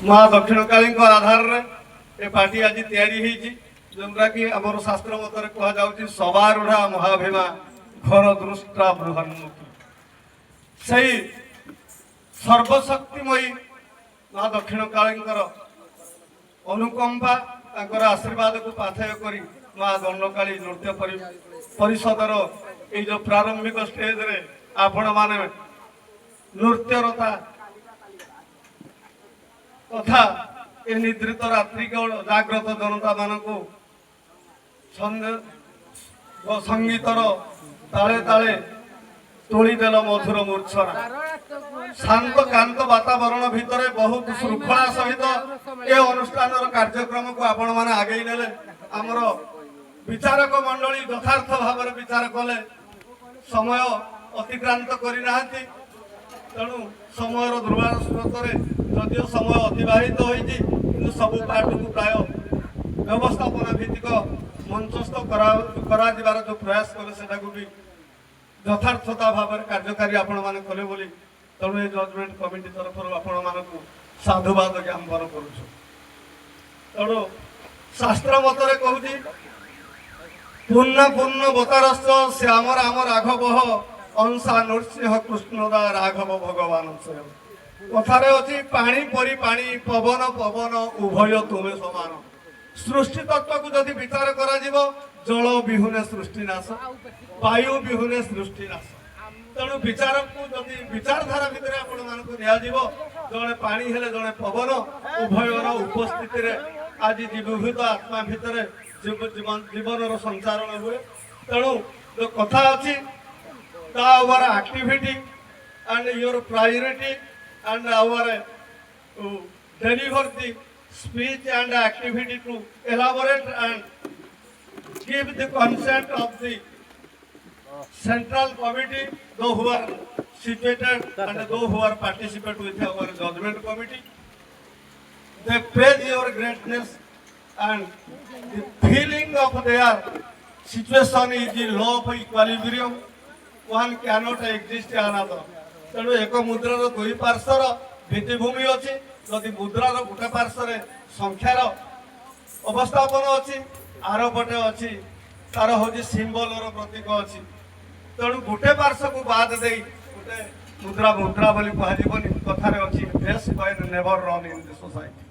माँ दक्षिण काली आधार ए पार्टी आज जोटा कि आम शास्त्र मत कहुँ सवारूढ़ा महाभीमा घर दृष्टा बृहन्मुखी से सर्वशक्तिमयी माँ दक्षिण काली अनुकंपा आशीर्वाद को पाथेय कर माँ दंडकाली नृत्य परिषदर ये जो प्रारंभिक स्टेज रे आपण माने नृत्यरता तथा ए निद्रित रात्रि जाग्रत जनता मान संगीतर ताले ताले तोड़ीदेल मधुर मूर्छना शांत कांत वातावरण भितर बहुत श्रृंखला सहित ए अनुष्ठान कार्यक्रम को आपण माने आगे नेले आमर विचारक मंडली यथार्थ भाव विचार कले समय अतिक्रांत करना तेणु समय दुर्बार स्रोत जदिव समय अतिबाहित होती सबू पार्ट को प्राय व्यवस्थापना भित्तिक मंचस्थ करा जो प्रयास कले से भी यथार्थता भाव कार्यकारी आपण मैंने कले बोली तेणु ये जजमेंट कमिटी तरफ आपण मानक साधुवाद ज्ञापन करुछु। तेणु शास्त्र मतरे कहूँ पूर्ण पूर्ण बतारश्च श्याम राम राघव अंशा नृसिंह कृष्णदा राघव भगवान स्वयं कथारे अच्छी पानी परी पानी पवन पवन उभय तुमे समान सृष्टि तत्व को जदि विचार करा जल विहुने सृष्टिनाश वायु विहुने सृष्टिनाश तेणु विचार को जदि विचारधारा भितर आपण मानक जड़े पानी हेले जड़े पवन उभयर उपस्थिति आज जीवभूत आत्मा भितर जीवन संचारण हुए तेणु जो कथा अच्छी our activity and your priority and our deliver the speech and activity to elaborate and give the consent of the central committee, those who are situated and those who are participate with our judgment committee. They praise your greatness and the feeling of their situation is the law of equilibrium. One cannot exist another. तेणु एक मुद्रार दुई पार्श्वर भित्तिभूमि अच्छी जदि मुद्रार गोटे पार्श्वर संख्यार अवस्थापन अच्छी आर पटे अच्छी तार हूँ सिंबलर प्रतीक अच्छी तेणु गोटे पार्श्व को बाद दे गोटे मुद्रा मुद्रा बोली कहनी कथार अच्छी best coin never run in the society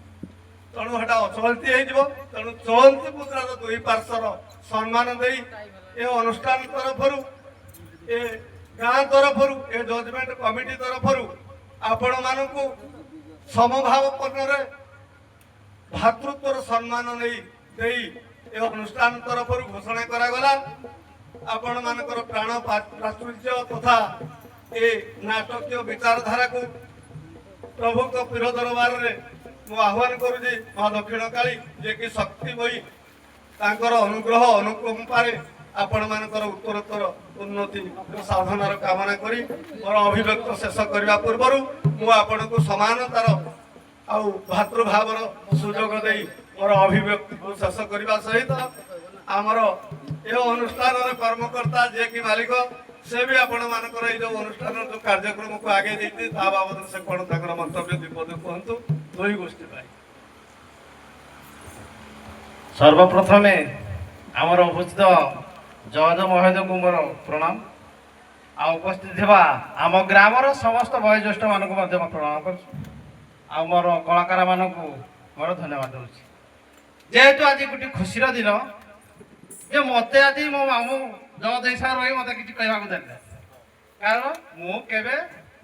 तेणु हेटा अचलती हो तेणु चलती मुद्रार दुई पार्श्वर सम्मान दे ये अनुष्ठान तरफ ए गाँ तरफ ए जजमेंट कमिटी तरफ आपण मानक समभावपन भातृत्वर सम्मान नहीं अनुष्ठान तरफ घोषणा करागला आपण मानकर प्राण प्राचुर्य तथा ए नाटकीय विचारधारा को प्रभु को पीर दरबार रे मु आह्वान करुची माँ दक्षिण काली जे कि शक्तिमयी तांकर अनुग्रह अनुकंपारे आपण मानकर उत्तरोत्तर उन्नति साधनार कामना करी मोर अभिव्यक्त शेष करने पूर्वर मु आपण को समानतार आउ भातृभावर सुजोग दे मोर अभिव्यक्ति को शेष करने सहित आमर ये अनुष्ठान कर्मकर्ता जे कि मालिक से भी आपण मानकर ये जो अनुष्ठान जो कार्यक्रम को आगे देते बाबद से कौन तक मंतव्य विपद कहतु दुई गोष्ठी पाई सर्वप्रथमे आमर उपस्थित जज महोदय को मोर प्रणाम आ उपस्थित आम ग्रामर समस्त वयोज्येष्ठ मान प्रणाम कर मोर कलाकार मान मोर धन्यवाद दूसरी जेहेतु आज गोटे खुशी दिन जे मत आज मो मामू जज हिसाब रही मत कि कहवा देते कारण मुझे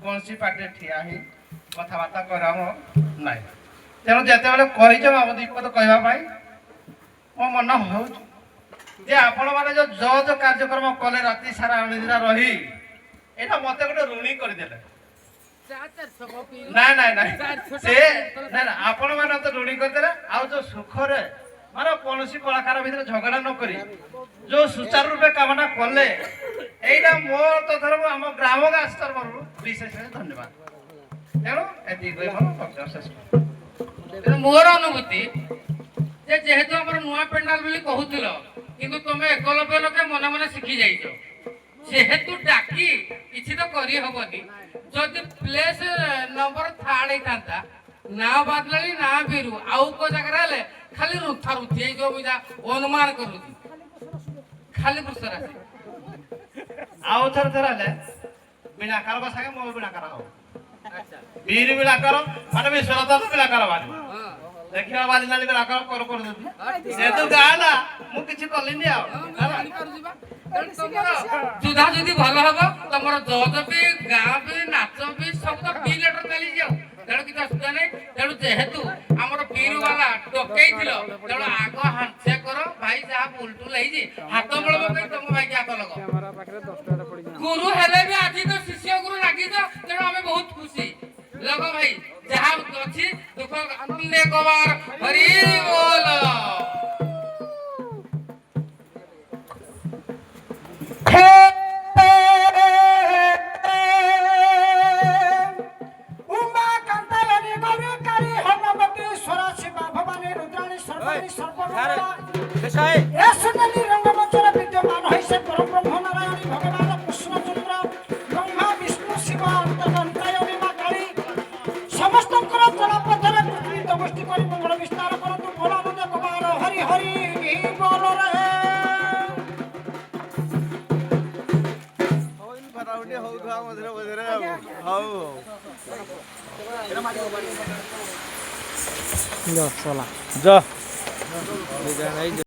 कौन पार्टी ठिया ही कथबार्ता करा ना तेणु जिते कहीच मामू दीपद कहवाई मो मन हो जे आपण माने जो जज कार्यक्रम कले राति सारा अनिद्रा रही एटा मते गोटे ऋणी कर देले ना ना ना से ना ना आपण माने तो ऋणी कर देले आ जो सुख रे माने कोनोसी कलाकार भीतर झगड़ा न करी जो सुचारू रूपे कामना कले एटा मोर तो धर्म हम ग्राम का स्तर पर विशेष धन्यवाद तेणु एति कोइ मन पक्षे मोर अनुभूति जे जेहेतु हमर नुआ पेंडाल बोली कहूतिलो किंतु तुम एकलव्य लोके मन मन शिखी जाइछ जेहेतु डाकी किछि तो करी हबनी जदि प्लेस नंबर थर्ड होता ना बादलाली ना बीरू आउ को जगह रहले खाली रुथा रुथी जो बुझा अनुमान करूची खाली पुसरा ଆଉ ଥରେ ଥରେ ହେଲେ ବିଣାକାର ବସାକେ ମୋ ବିଣାକାର ହବ अच्छा ବିର ବିଣାକାର ମାନେ ବିଶ୍ୱରତନ ବିଣାକାର ବାହାରିବ हां ଦେଖିବା ବାଜିନାଲି ବିଣାକାର କର କର ସେ ତ ଗାଲା ମୁଁ କିଛି କଲିନି ଆଉ ସୁଧା ଯଦି ଭଲ ହବ ତମର ଜଜ ବି ଗାଁ ବି ନାଚ ବି ସବୁ ତ ବି ଲେଟର ଚାଲି ଯାଉ ତେଣୁ କିଛି ଅସୁବିଧା ନାହିଁ ତେଣୁ ଯେହେତୁ ଆମର ପିରୁ ବାଲା ଡକେଇଥିଲ ତେଣୁ ଆଗ ହାଣ୍ଡସେକ କର ଭାଇ ଯାହା ବୁଲଟୁଲ ହେଇଛି ହାତ ମିଳବ ପାଇଁ ତମ ଭାଇକି ହାତ ଲଗ ଗୁରୁ ହେଲେ ବି ଆଜି ତ ଶିଷ୍ୟ ଗୁରୁ ଲାଗିଛ ତେଣୁ ଆମେ ବହୁତ ଖୁସି ଲଗ ଭାଇ ଯାହା ଅଛି ଦୁଃଖ ଆନନ୍ଦେ କବାର ହରି ବୋଲ जा